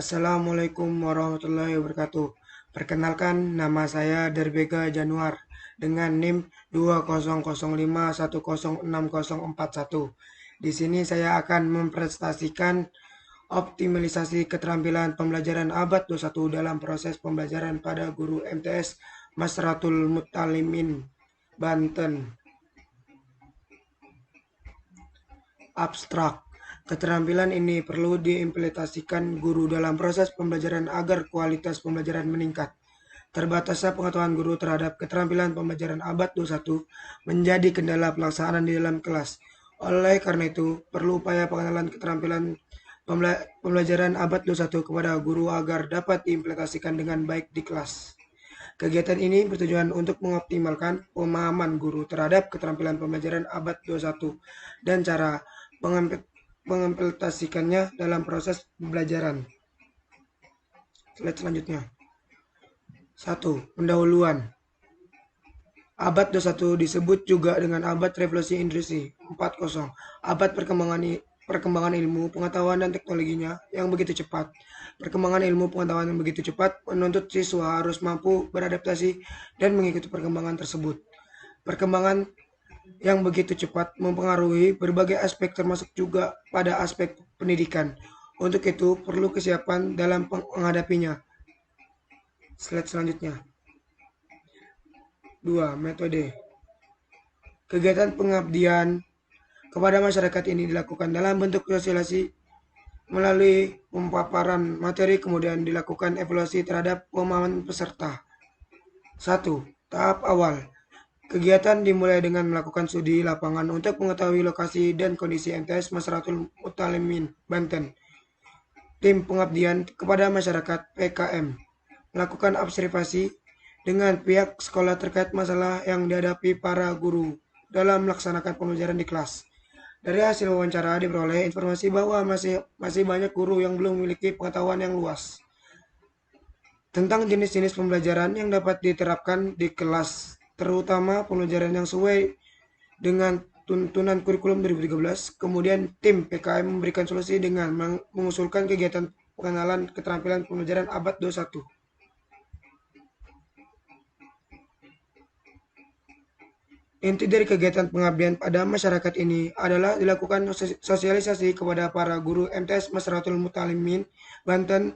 Assalamualaikum warahmatullahi wabarakatuh. Perkenalkan, nama saya Derbega Januar dengan NIM 2005106041. Di sini saya akan mempresentasikan optimalisasi keterampilan pembelajaran abad 21 dalam proses pembelajaran pada guru MTS Masratul Mutalimin, Banten. Abstrak. Keterampilan ini perlu diimplementasikan guru dalam proses pembelajaran agar kualitas pembelajaran meningkat. Terbatasnya pengetahuan guru terhadap keterampilan pembelajaran abad 21 menjadi kendala pelaksanaan di dalam kelas. Oleh karena itu, perlu upaya pengenalan keterampilan pembelajaran abad 21 kepada guru agar dapat diimplementasikan dengan baik di kelas. Kegiatan ini bertujuan untuk mengoptimalkan pemahaman guru terhadap keterampilan pembelajaran abad 21 dan cara mengimplementasikannya dalam proses pembelajaran. Slide selanjutnya. 1. Pendahuluan. Abad 21 disebut juga dengan abad revolusi industri 4.0. Abad perkembangan ilmu, pengetahuan dan teknologinya yang begitu cepat. Perkembangan ilmu pengetahuan yang begitu cepat menuntut siswa harus mampu beradaptasi dan mengikuti perkembangan tersebut. Perkembangan yang begitu cepat mempengaruhi berbagai aspek termasuk juga pada aspek pendidikan. Untuk itu perlu kesiapan dalam menghadapinya. Slide selanjutnya. 2. Metode. Kegiatan pengabdian kepada masyarakat ini dilakukan dalam bentuk sosialisasi melalui pemaparan materi, kemudian dilakukan evaluasi terhadap pemahaman peserta. 1. Tahap awal. Kegiatan dimulai dengan melakukan studi lapangan untuk mengetahui lokasi dan kondisi MTS Masratul Mutalimin, Banten. Tim pengabdian kepada masyarakat PKM melakukan observasi dengan pihak sekolah terkait masalah yang dihadapi para guru dalam melaksanakan pembelajaran di kelas. Dari hasil wawancara diperoleh informasi bahwa masih banyak guru yang belum memiliki pengetahuan yang luas tentang jenis-jenis pembelajaran yang dapat diterapkan di kelas, terutama pembelajaran yang sesuai dengan tuntunan kurikulum 2013. Kemudian tim PKM memberikan solusi dengan mengusulkan kegiatan pengenalan keterampilan pembelajaran abad 21. Inti dari kegiatan pengabdian pada masyarakat ini adalah dilakukan sosialisasi kepada para guru MTS Masratul Mutalimin, Banten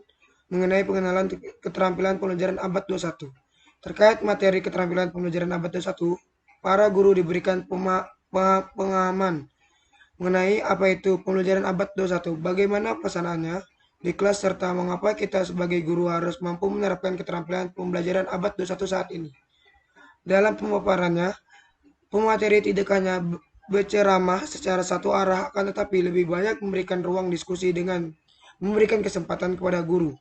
mengenai pengenalan keterampilan pembelajaran abad 21. Terkait materi keterampilan pembelajaran abad 21, para guru diberikan pemahaman mengenai apa itu pembelajaran abad 21, bagaimana pelaksanaannya di kelas, serta mengapa kita sebagai guru harus mampu menerapkan keterampilan pembelajaran abad 21 saat ini. Dalam pemaparannya, pemateri tidak hanya berceramah secara satu arah, akan tetapi lebih banyak memberikan ruang diskusi dengan memberikan kesempatan kepada guru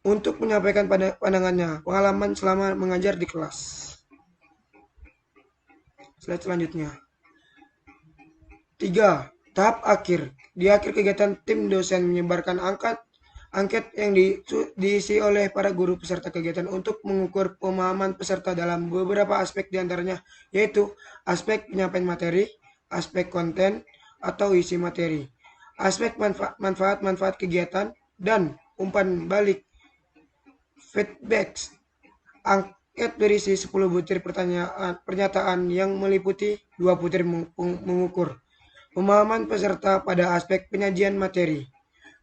untuk menyampaikan pandangannya, pengalaman selama mengajar di kelas. Slide selanjutnya. 3. Tahap akhir. Di akhir kegiatan, tim dosen menyebarkan angket yang diisi oleh para guru peserta kegiatan untuk mengukur pemahaman peserta dalam beberapa aspek diantaranya, yaitu aspek penyampaian materi, aspek konten atau isi materi, aspek manfaat kegiatan, dan umpan balik feedback. Angket berisi 10 butir pernyataan yang meliputi 2 butir mengukur pemahaman peserta pada aspek penyajian materi,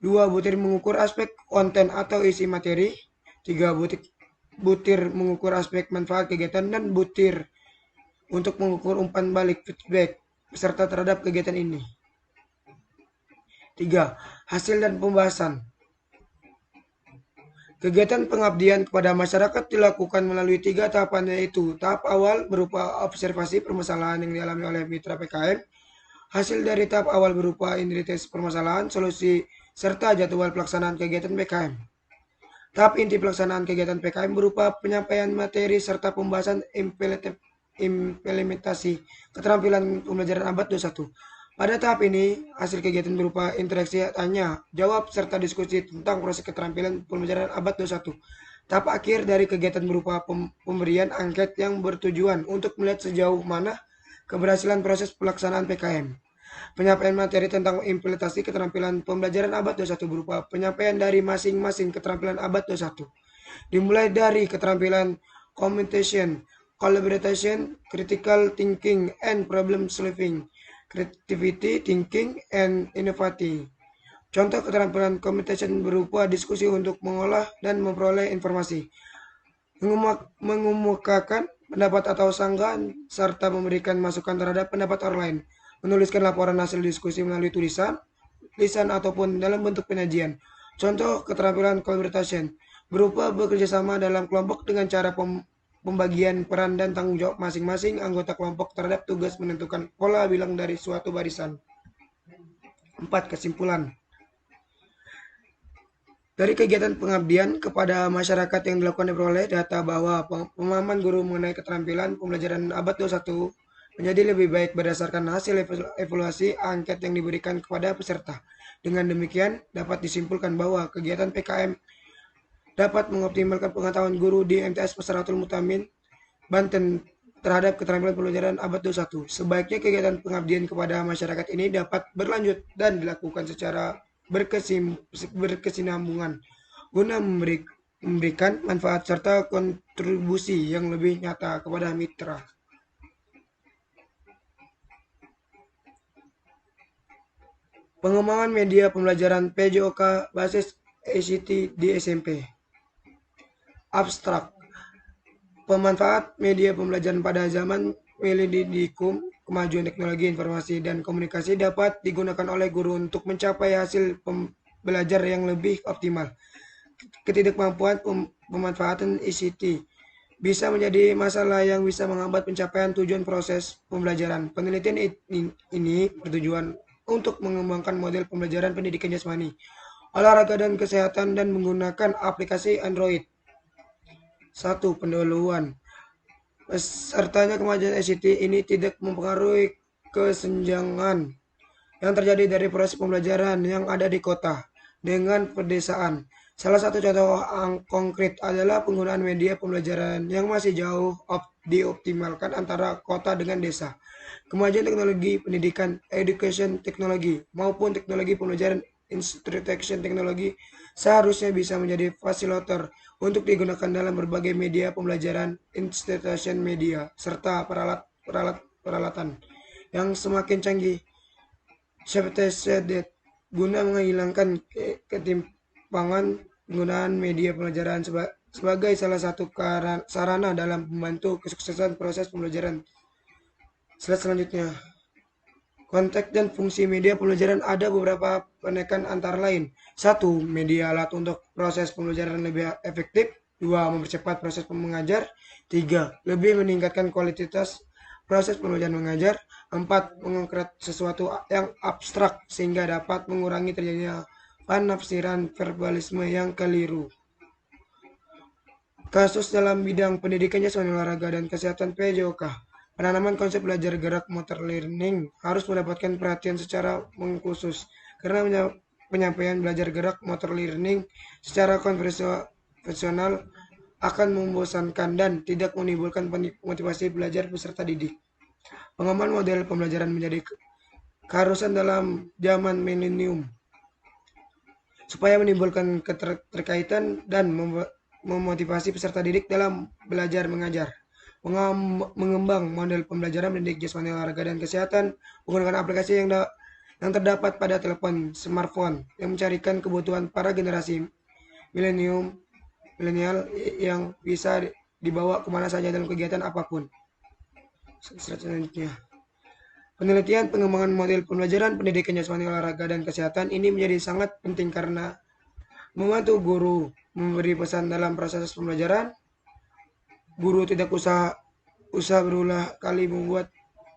2 butir mengukur aspek konten atau isi materi, 3 butir mengukur aspek manfaat kegiatan, dan butir untuk mengukur umpan balik feedback peserta terhadap kegiatan ini. 3. Hasil dan pembahasan. Kegiatan pengabdian kepada masyarakat dilakukan melalui 3 tahapan, yaitu tahap awal berupa observasi permasalahan yang dialami oleh mitra PKM. Hasil dari tahap awal berupa identitas permasalahan, solusi, serta jadwal pelaksanaan kegiatan PKM. Tahap inti pelaksanaan kegiatan PKM berupa penyampaian materi serta pembahasan implementasi keterampilan pembelajaran abad 21. Pada tahap ini, hasil kegiatan berupa interaksi tanya, jawab, serta diskusi tentang proses keterampilan pembelajaran abad 21. Tahap akhir dari kegiatan berupa pemberian angket yang bertujuan untuk melihat sejauh mana keberhasilan proses pelaksanaan PKM. Penyampaian materi tentang implementasi keterampilan pembelajaran abad 21 berupa penyampaian dari masing-masing keterampilan abad 21. Dimulai dari keterampilan communication, collaboration, critical thinking, and problem solving, creativity, thinking, and innovating. Contoh keterampilan communication berupa diskusi untuk mengolah dan memperoleh informasi, mengemukakan pendapat atau sanggahan, serta memberikan masukan terhadap pendapat orang lain, menuliskan laporan hasil diskusi melalui tulisan, lisan ataupun dalam bentuk penyajian. Contoh keterampilan collaboration berupa bekerjasama dalam kelompok dengan cara pembagian peran dan tanggung jawab masing-masing anggota kelompok terhadap tugas menentukan pola bilang dari suatu barisan. 4. Kesimpulan. Dari kegiatan pengabdian kepada masyarakat yang dilakukan diperoleh data bahwa pemahaman guru mengenai keterampilan pembelajaran abad 21 menjadi lebih baik berdasarkan hasil evaluasi angket yang diberikan kepada peserta. Dengan demikian, dapat disimpulkan bahwa kegiatan PKM dapat mengoptimalkan pengetahuan guru di MTS Pasaratul Mutamin, Banten terhadap keterampilan pembelajaran abad 21. Sebaiknya kegiatan pengabdian kepada masyarakat ini dapat berlanjut dan dilakukan secara berkesinambungan guna memberikan manfaat serta kontribusi yang lebih nyata kepada mitra. Pengembangan media pembelajaran PJOK basis ICT di SMP. Abstrak. Pemanfaat media pembelajaran pada zaman Milenium, kemajuan teknologi informasi dan komunikasi dapat digunakan oleh guru untuk mencapai hasil belajar yang lebih optimal. Ketidakmampuan pemanfaatan ICT bisa menjadi masalah yang bisa menghambat pencapaian tujuan proses pembelajaran. Penelitian ini bertujuan untuk mengembangkan model pembelajaran pendidikan jasmani, olahraga dan kesehatan dan menggunakan aplikasi Android. 1. Pendahuluan. Sertanya kemajuan ICT ini tidak mempengaruhi kesenjangan yang terjadi dari proses pembelajaran yang ada di kota dengan pedesaan. Salah satu contoh konkret adalah penggunaan media pembelajaran yang masih jauh dioptimalkan antara kota dengan desa. Kemajuan teknologi pendidikan, education teknologi, maupun teknologi pembelajaran instruction teknologi seharusnya bisa menjadi fasilitator untuk digunakan dalam berbagai media pembelajaran, institution media, serta peralatan yang semakin canggih guna menghilangkan ketimpangan penggunaan media pembelajaran sebagai salah satu sarana dalam membantu kesuksesan proses pembelajaran. Slide selanjutnya. Konteks dan fungsi media pembelajaran ada beberapa penekan antara lain. 1. Media alat untuk proses pembelajaran lebih efektif. 2. Mempercepat proses mengajar. 3. Lebih meningkatkan kualitas proses pembelajaran mengajar. 4. Mengungkap sesuatu yang abstrak sehingga dapat mengurangi terjadinya penafsiran verbalisme yang keliru. Kasus dalam bidang pendidikan jasmani olahraga dan kesehatan PJOK. Penanaman konsep belajar gerak motor learning harus mendapatkan perhatian secara mengkhusus karena penyampaian belajar gerak motor learning secara konvensional akan membosankan dan tidak menimbulkan motivasi belajar peserta didik. Pengembangan model pembelajaran menjadi keharusan dalam zaman milenium supaya menimbulkan keterkaitan dan memotivasi peserta didik dalam belajar mengajar. Mengembang model pembelajaran pendidik jasmani olahraga dan kesehatan menggunakan aplikasi yang terdapat pada telepon smartphone yang mencarikan kebutuhan para generasi milenial yang bisa dibawa kemana saja dalam kegiatan apapun. Selanjutnya. Penelitian pengembangan model pembelajaran pendidikan jasmani olahraga dan kesehatan ini menjadi sangat penting karena membantu guru memberi pesan dalam proses pembelajaran. Guru tidak usah berulang kali membuat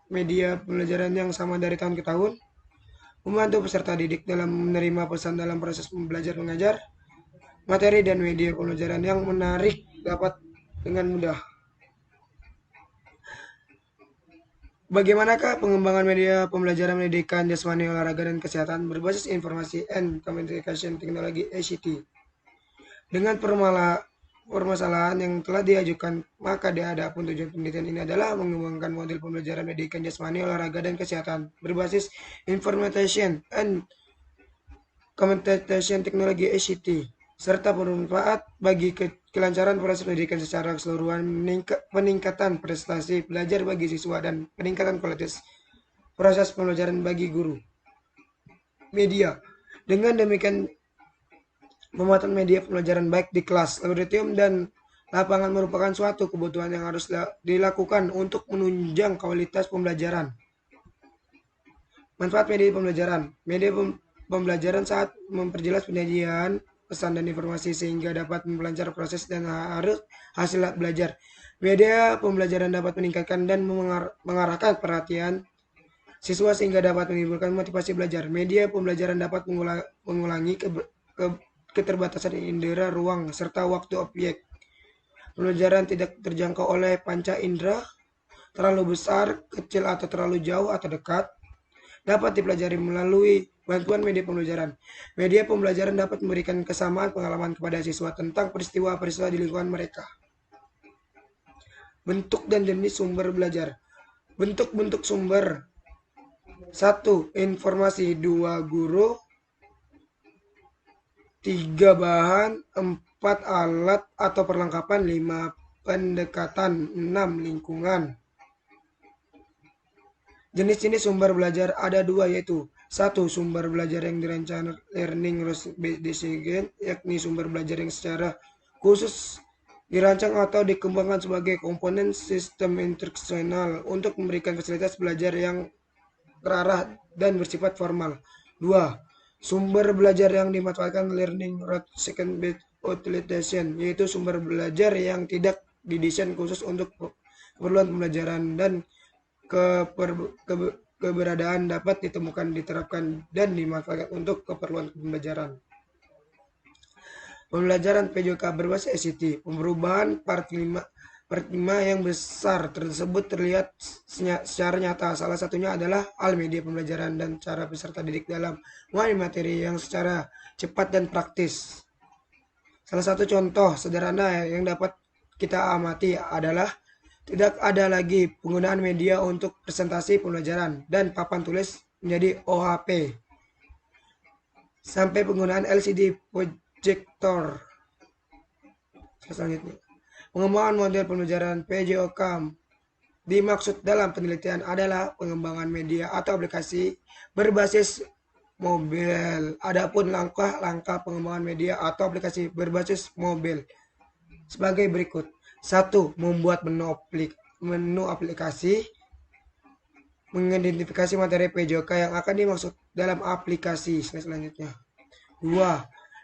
media pembelajaran yang sama dari tahun ke tahun. Membantu peserta didik dalam menerima pesan dalam proses belajar mengajar. Materi dan media pembelajaran yang menarik dapat dengan mudah. Bagaimanakah pengembangan media pembelajaran pendidikan jasmani olahraga dan kesehatan berbasis informasi and communication teknologi ICT? Dengan permasalahan yang telah diajukan, maka adapun tujuan penelitian ini adalah mengembangkan model pembelajaran pendidikan jasmani, olahraga, dan kesehatan berbasis information and communication technology ICT, serta bermanfaat bagi kelancaran proses pendidikan secara keseluruhan, peningkatan prestasi belajar bagi siswa, dan peningkatan kualitas proses pembelajaran bagi guru. Media. Dengan demikian, pemanfaatan media pembelajaran baik di kelas, laboratorium, dan lapangan merupakan suatu kebutuhan yang harus dilakukan untuk menunjang kualitas pembelajaran. Manfaat media pembelajaran. Media pembelajaran saat memperjelas penyajian pesan dan informasi sehingga dapat memperlancar proses dan hasil belajar. Media pembelajaran dapat meningkatkan dan mengarahkan perhatian siswa sehingga dapat menimbulkan motivasi belajar. Media pembelajaran dapat mengulangi keterbatasan indera, ruang, serta waktu objek. Pembelajaran tidak terjangkau oleh panca indera, terlalu besar, kecil, atau terlalu jauh atau dekat, dapat dipelajari melalui bantuan media pembelajaran. Media pembelajaran dapat memberikan kesamaan pengalaman kepada siswa tentang peristiwa-peristiwa di lingkungan mereka. Bentuk dan jenis sumber belajar. Bentuk-bentuk sumber. 1. Informasi. 2. Guru. 3. Bahan. 4. Alat atau perlengkapan. 5. Pendekatan. 6. Lingkungan. Jenis-jenis sumber belajar ada 2, yaitu 1. Sumber belajar yang dirancang learning design, yakni sumber belajar yang secara khusus dirancang atau dikembangkan sebagai komponen sistem instruksional untuk memberikan fasilitas belajar yang terarah dan bersifat formal. 2. Sumber belajar yang dimanfaatkan learning second based utilization, yaitu sumber belajar yang tidak didesain khusus untuk keperluan pembelajaran dan keberadaan dapat ditemukan, diterapkan, dan dimanfaatkan untuk keperluan pembelajaran. Pembelajaran PJOK berbasis ICT. Perubahan part 5 yang besar tersebut terlihat secara nyata. Salah satunya adalah hal media pembelajaran dan cara peserta didik dalam memahami materi yang secara cepat dan praktis. Salah satu contoh sederhana yang dapat kita amati adalah tidak ada lagi penggunaan media untuk presentasi pembelajaran dan papan tulis menjadi OHP, sampai penggunaan LCD projector. Selanjutnya, pengembangan model pembelajaran PJOK dimaksud dalam penelitian adalah pengembangan media atau aplikasi berbasis mobile. Adapun langkah-langkah pengembangan media atau aplikasi berbasis mobile sebagai berikut. 1. Membuat menu aplikasi. Mengidentifikasi materi PJOK yang akan dimaksud dalam aplikasi. Selanjutnya. 2.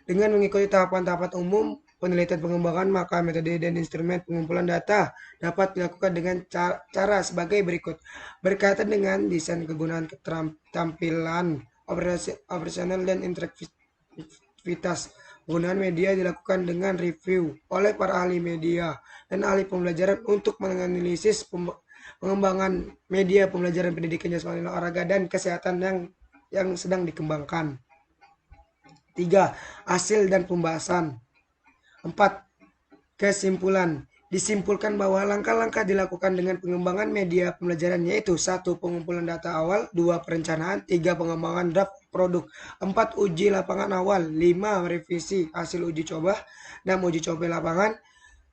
Dengan mengikuti tahapan-tahapan umum penelitian pengembangan, maka metode dan instrumen pengumpulan data dapat dilakukan dengan cara sebagai berikut. Berkaitan dengan desain kegunaan, keterampilan operasional, dan interaktivitas. Penggunaan media dilakukan dengan review oleh para ahli media dan ahli pembelajaran untuk menganalisis pengembangan media pembelajaran pendidikan jasmani, olahraga, dan kesehatan yang sedang dikembangkan. 3. Hasil dan pembahasan. 4. Kesimpulan. Disimpulkan bahwa langkah-langkah dilakukan dengan pengembangan media pembelajaran yaitu 1. Pengumpulan data awal. 2. Perencanaan. 3. Pengembangan draft produk. 4. Uji lapangan awal. 5. Revisi hasil uji coba. 6. Uji coba lapangan.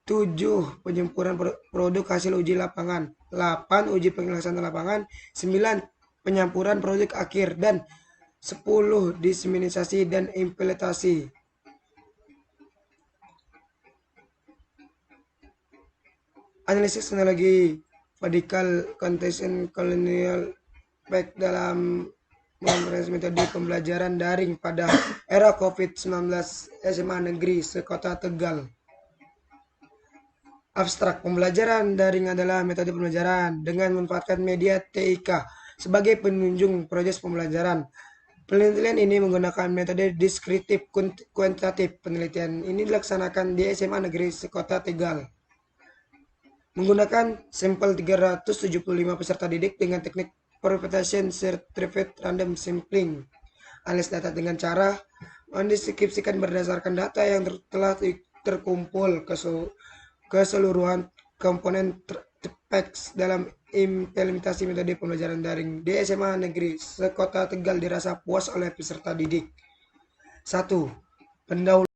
7. Penyempurnaan produk hasil uji lapangan. 8. Uji pelaksanaan lapangan. 9. Penyempurnaan produk akhir. Dan 10. Diseminasi dan implementasi. Analisis teknologi Medical Content Colonial Back dalam memperoleh metode pembelajaran daring pada era COVID-19 SMA Negeri Sekota Tegal. Abstrak. Pembelajaran daring adalah metode pembelajaran dengan memanfaatkan media TIK sebagai penunjang proses pembelajaran. Penelitian ini menggunakan metode deskriptif kuantitatif. Penelitian ini dilaksanakan di SMA Negeri Sekota Tegal. Menggunakan sampel 375 peserta didik dengan teknik Permutation Certified Random Sampling. Analisis data dengan cara mendeskripsikan berdasarkan data yang telah terkumpul keseluruhan komponen TPEX dalam implementasi metode pembelajaran daring di SMA Negeri Sekota Tegal dirasa puas oleh peserta didik. 1. Pendahuluan